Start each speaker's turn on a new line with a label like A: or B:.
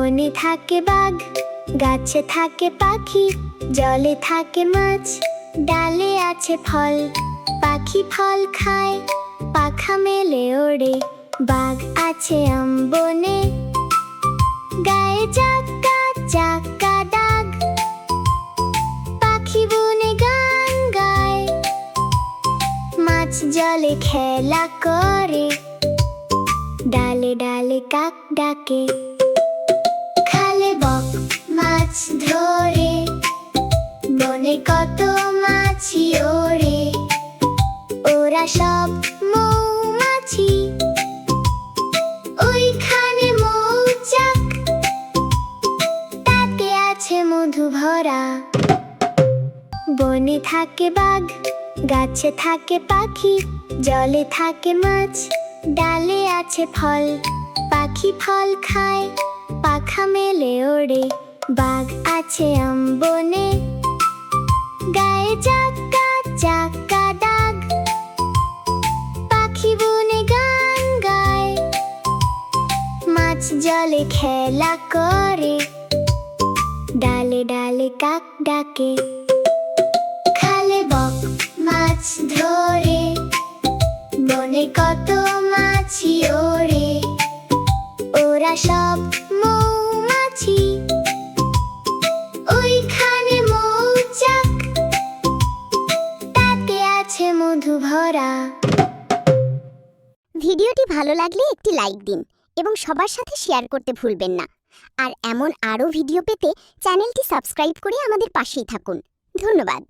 A: বনে থাকে বাঘ, গাছে থাকে পাখি, জলে থাকে মাছ, ডালে আছে ফল। পাখি ফল খায়, পাখা মেলে ওড়ে, বাঘ আছে আম বনে, গায়ে চাকা চাকা দাগ। পাখি বনে গান গায়, মাছ জলে খেলা করে, ডালে ডালে কাক ডাকে। খালে বক মাছ ধরে, বনে কত মাছি ওড়ে, ওরা সব মৌমাছি, ওইখানে মৌচাক, তাতে আছে মধু ভরা। বনে থাকে বাঘ, গাছে থাকে পাখি, জলে থাকে মাছ, ডালে আছে ফল। পাখি ফল খায়, পাখা মেলে ওড়ে, বাঘ আছে আম বনে, গায়ে চাকা চাকা দাগ। পাখি বনে গান গায়, মাছ জলে খেলা করে, ডালে ডালে কাক ডাকে। খালে বক মাছ ধরে, বনে কত মাছি ওড়ে, ওরা সব মৌমাছি, ওইখানে মৌচাক, তাতে আছে মধু ভরা।
B: ভিডিওটি ভালো লাগলে একটি লাইক দিন এবং সবার সাথে শেয়ার করতে ভুলবেন না। আর এমন আরও ভিডিও পেতে চ্যানেলটি সাবস্ক্রাইব করে আমাদের পাশেই থাকুন। ধন্যবাদ।